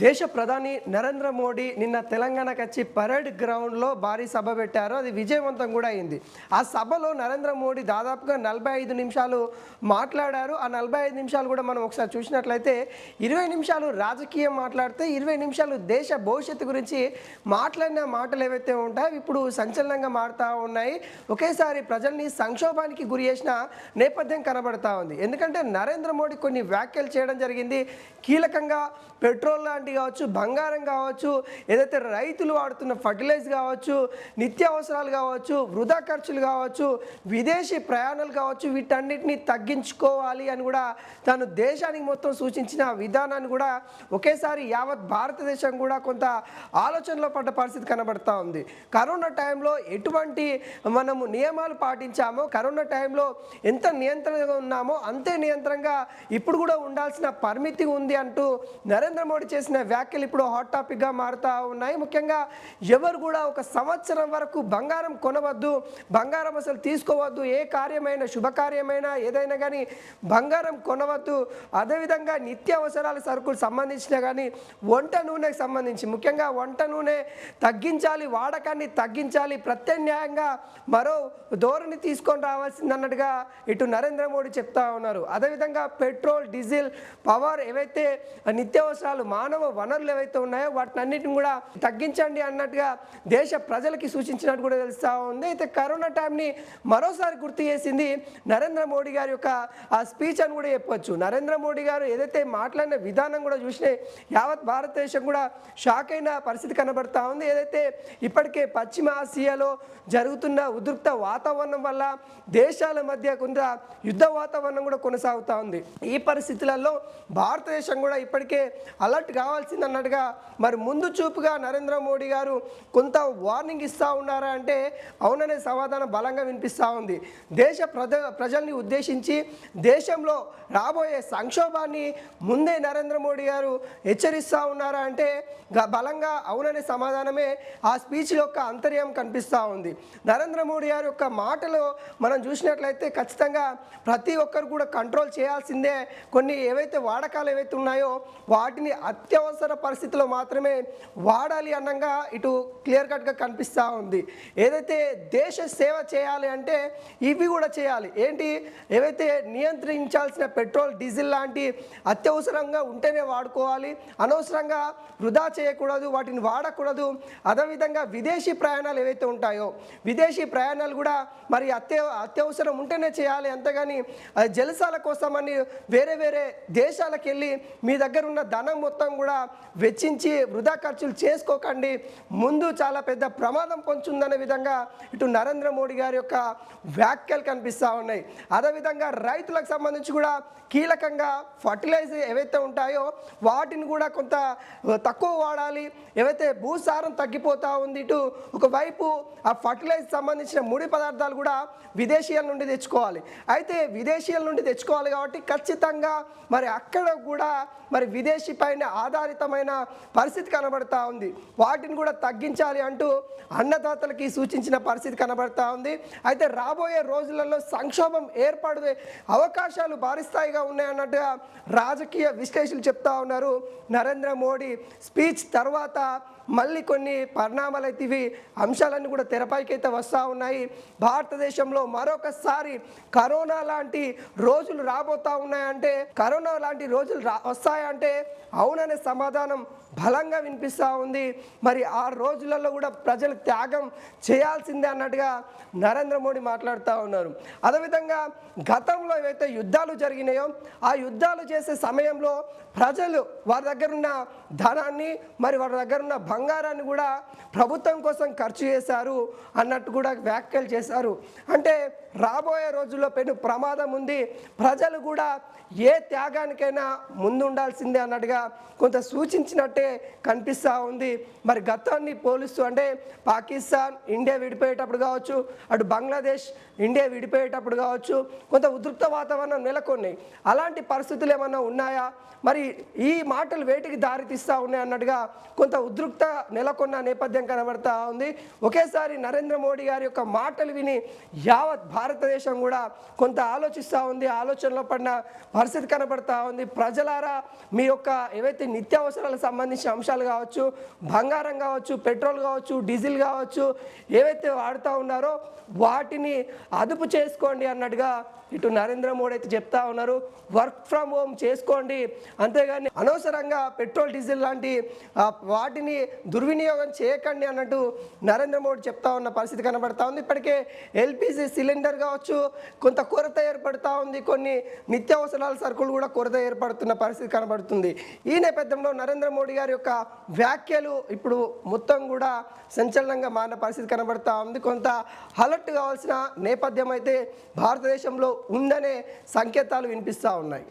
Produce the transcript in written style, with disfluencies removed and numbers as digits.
దేశ ప్రధాని నరేంద్ర మోడీ నిన్న తెలంగాణకు వచ్చి పరేడ్ గ్రౌండ్లో భారీ సభ పెట్టారు. అది విజయవంతం కూడా అయింది. ఆ సభలో నరేంద్ర మోడీ దాదాపుగా 45 నిమిషాలు మాట్లాడారు. ఆ 45 నిమిషాలు కూడా మనం ఒకసారి చూసినట్లయితే 20 నిమిషాలు రాజకీయం మాట్లాడితే 20 నిమిషాలు దేశ భవిష్యత్తు గురించి మాట్లాడిన మాటలు ఏవైతే ఉంటాయో ఇప్పుడు సంచలనంగా మారుతూ ఉన్నాయి. ఒకేసారి ప్రజల్ని సంక్షోభానికి గురి చేసిన నేపథ్యం కనబడతా ఉంది. ఎందుకంటే నరేంద్ర మోడీ కొన్ని వ్యాఖ్యలు చేయడం జరిగింది. కీలకంగా పెట్రోల్ లాంటి కావచ్చు, బంగారం కావచ్చు, ఏదైతే రైతులు వాడుతున్న ఫర్టిలైజర్ కావచ్చు, నిత్యావసరాలు కావచ్చు, వృధా ఖర్చులు కావచ్చు, విదేశీ ప్రయాణాలు కావచ్చు, వీటన్నిటిని తగ్గించుకోవాలి అని కూడా తాను దేశానికి మొత్తం సూచించిన విధానాన్ని కూడా ఒకేసారి యావత్ భారతదేశం కూడా కొంత ఆలోచనలో పడ్డ పరిస్థితి కనబడతా ఉంది. కరోనా టైంలో ఎటువంటి మనము నియమాలు పాటించామో, కరోనా టైంలో ఎంత నియంత్రణగా ఉన్నామో అంతే నియంత్రణగా ఇప్పుడు కూడా ఉండాల్సిన పరిమితి ఉంది అంటూ నరేంద్ర మోడీ చేసిన వ్యాఖ్యలు ఇప్పుడు హాట్ టాపిక్గా మారుతూ ఉన్నాయి. ముఖ్యంగా ఎవరు కూడా ఒక సంవత్సరం వరకు బంగారం కొనవద్దు, బంగారం అసలు తీసుకోవద్దు, ఏ కార్యమైనా శుభకార్యమైనా ఏదైనా కానీ బంగారం కొనవద్దు. అదేవిధంగా నిత్యావసరాల సరుకులు సంబంధించిన కానీ వంట నూనెకి సంబంధించి ముఖ్యంగా వంట నూనె తగ్గించాలి, వాడకాన్ని తగ్గించాలి, ప్రత్యామ్నాయంగా మరో ధోరణి తీసుకొని రావాల్సింది అన్నట్టుగా ఇటు నరేంద్ర మోడీ చెప్తా ఉన్నారు. అదేవిధంగా పెట్రోల్, డీజిల్, పవర్ ఏవైతే నిత్యావసరాలు మానవ వనరులు ఏవైతే ఉన్నాయో వాటిని అన్నిటిని కూడా తగ్గించండి అన్నట్టుగా దేశ ప్రజలకి సూచించినట్టు కూడా తెలుస్తూ ఉంది. అయితే కరోనా టైంని మరోసారి గుర్తు చేసింది నరేంద్ర మోడీ గారి యొక్క ఆ స్పీచ్ అని కూడా చెప్పొచ్చు. నరేంద్ర మోడీ గారు ఏదైతే మాట్లాడిన విధానం కూడా చూసినా యావత్ భారతదేశం కూడా షాక్ అయిన పరిస్థితి కనబడతా ఉంది. ఏదైతే ఇప్పటికే పశ్చిమ ఆసియాలో జరుగుతున్న ఉద్రిక్త వాతావరణం వల్ల దేశాల మధ్య కొంత యుద్ధ వాతావరణం కూడా కొనసాగుతూ ఉంది. ఈ పరిస్థితులలో భారతదేశం కూడా ఇప్పటికే అలర్ట్ కావాల్సింది అన్నట్టుగా మరి ముందు చూపుగా నరేంద్ర మోడీ గారు కొంత వార్నింగ్ ఇస్తూ ఉన్నారా అంటే అవుననే సమాధానం బలంగా వినిపిస్తూ ఉంది. దేశ ప్రజల్ని ఉద్దేశించి దేశంలో రాబోయే సంక్షోభాన్ని ముందే నరేంద్ర మోడీ గారు హెచ్చరిస్తూ ఉన్నారా అంటే బలంగా అవుననే సమాధానమే ఆ స్పీచ్ యొక్క అంతర్యం కనిపిస్తూ ఉంది. నరేంద్ర మోడీ గారి యొక్క మాటలు మనం చూసినట్లయితే ఖచ్చితంగా ప్రతి ఒక్కరు కూడా కంట్రోల్ చేయాల్సిందే. కొన్ని ఏవైతే వాడకాలు ఏవైతే ఉన్నాయో వాటిని అత్యవసర పరిస్థితిలో మాత్రమే వాడాలి అన్నంగా ఇటు క్లియర్ కట్గా కనిపిస్తూ ఉంది. ఏదైతే దేశ సేవ చేయాలి అంటే ఇవి కూడా చేయాలి. ఏంటి ఏవైతే నియంత్రించాల్సిన పెట్రోల్, డీజిల్ లాంటి అత్యవసరంగా ఉంటేనే వాడుకోవాలి, అనవసరంగా వృధా చేయకూడదు, వాటిని వాడకూడదు. అదేవిధంగా విదేశీ ప్రయాణాలు ఏవైతే ఉంటాయో విదేశీ ప్రయాణాలు కూడా మరి అత్యవసరం ఉంటేనే చేయాలి. అంతేగాని జలసాల కోసమని వేరే వేరే దేశాలకు వెళ్ళి మీ దగ్గర ఉన్న ధనం మొత్తం కూడా వెచ్చించి వృధా ఖర్చులు చేసుకోకండి, ముందు చాలా పెద్ద ప్రమాదం పొంచుందనే విధంగా ఇటు నరేంద్ర మోడీ గారి యొక్క వ్యాఖ్యలు కనిపిస్తూ ఉన్నాయి. అదేవిధంగా రైతులకు సంబంధించి కూడా కీలకంగా ఫర్టిలైజర్ ఏవైతే ఉంటాయో వాటిని కూడా కొంత తక్కువ వాడాలి. ఏవైతే భూసారం తగ్గిపోతూ ఉంది, ఇటు ఒకవైపు ఆ ఫర్టిలైజర్ సంబంధించిన ముడి పదార్థాలు కూడా విదేశీయాల నుండి తెచ్చుకోవాలి. అయితే విదేశీయాల నుండి తెచ్చుకోవాలి కాబట్టి ఖచ్చితంగా మరి అక్కడ కూడా మరి విదేశీ పైన ఆధారితమైన పరిస్థితి కనబడతా ఉంది. వాటిని కూడా తగ్గించాలి అంటూ అన్నదాతలకి సూచించిన పరిస్థితి కనబడతా ఉంది. అయితే రాబోయే రోజులలో సంక్షోభం ఏర్పడే అవకాశాలు భారీ స్థాయిగా ఉన్నాయన్నట్టుగా రాజకీయ విశ్లేషకులు చెప్తా ఉన్నారు. నరేంద్ర మోడీ స్పీచ్ తర్వాత మళ్ళీ కొన్ని పరిణామాలు అయితే ఇవి అంశాలన్నీ కూడా తెరపైకి అయితే వస్తూ ఉన్నాయి. భారతదేశంలో మరొకసారి కరోనా లాంటి రోజులు రాబోతూ ఉన్నాయంటే, కరోనా లాంటి రోజులు వస్తాయంటే అవుననే సమాధానం బలంగా వినిపిస్తూ ఉంది. మరి ఆ రోజులలో కూడా ప్రజలు త్యాగం చేయాల్సిందే అన్నట్టుగా నరేంద్ర మోడీ మాట్లాడుతూ ఉన్నారు. అదేవిధంగా గతంలో ఏవైతే యుద్ధాలు జరిగినాయో ఆ యుద్ధాలు చేసే సమయంలో ప్రజలు వారి దగ్గర ఉన్న ధనాన్ని మరి వారి దగ్గర ఉన్న బంగారాన్ని కూడా ప్రభుత్వం కోసం ఖర్చు చేశారు అన్నట్టు కూడా వ్యాఖ్యలు చేశారు. అంటే రాబోయే రోజుల్లో పెను ప్రమాదం ఉంది, ప్రజలు కూడా ఏ త్యాగానికైనా ముందుండాల్సిందే అన్నట్టుగా కొంత సూచించినట్టే కనిపిస్తూ ఉంది. మరి గతాన్ని పోలిస్తూ అంటే పాకిస్తాన్ ఇండియా విడిపోయేటప్పుడు కావచ్చు, అటు బంగ్లాదేశ్ ఇండియా విడిపోయేటప్పుడు కావచ్చు కొంత ఉద్రిక్త వాతావరణం నెలకొన్నాయి. అలాంటి పరిస్థితులు ఏమన్నా ఉన్నాయా? మరి మరి ఈ మాటలు వేటికి దారితీస్తూ ఉన్నాయి అన్నట్టుగా కొంత ఉద్రిక్త నెలకొన్న నేపథ్యం కనబడతా ఉంది. ఒకేసారి నరేంద్ర మోడీ గారి యొక్క మాటలు విని యావత్ భారతదేశం కూడా కొంత ఆలోచిస్తూ ఉంది, ఆలోచనలో పడిన పరిస్థితి కనబడతా ఉంది. ప్రజలారా మీ యొక్క ఏవైతే నిత్యావసరాలకు సంబంధించిన అంశాలు కావచ్చు, బంగారం కావచ్చు, పెట్రోల్ కావచ్చు, డీజిల్ కావచ్చు, ఏవైతే వాడుతూ ఉన్నారో వాటిని అదుపు చేసుకోండి అన్నట్టుగా ఇటు నరేంద్ర మోడీ అయితే చెప్తా ఉన్నారు. వర్క్ ఫ్రమ్ హోమ్ చేసుకోండి, అంతేగాని అనవసరంగా పెట్రోల్ డీజిల్ లాంటి వాటిని దుర్వినియోగం చేయకండి అన్నట్టు నరేంద్ర మోడీ చెప్తా ఉన్న పరిస్థితి కనబడతా ఉంది. ఇప్పటికే ఎల్పిజి సిలిండర్ కావచ్చు కొంత కొరత ఏర్పడుతూ ఉంది, కొన్ని నిత్యావసరాల సరుకులు కూడా కొరత ఏర్పడుతున్న పరిస్థితి కనబడుతుంది. ఈ నేపథ్యంలో నరేంద్ర మోడీ గారి యొక్క వ్యాఖ్యలు ఇప్పుడు మొత్తం కూడా సంచలనంగా మారిన పరిస్థితి కనబడతా ఉంది. కొంత అలర్ట్ కావాల్సిన నేపథ్యం అయితే భారతదేశంలో ఉందనే సంకేతాలు వినిపిస్తూ ఉన్నాయి.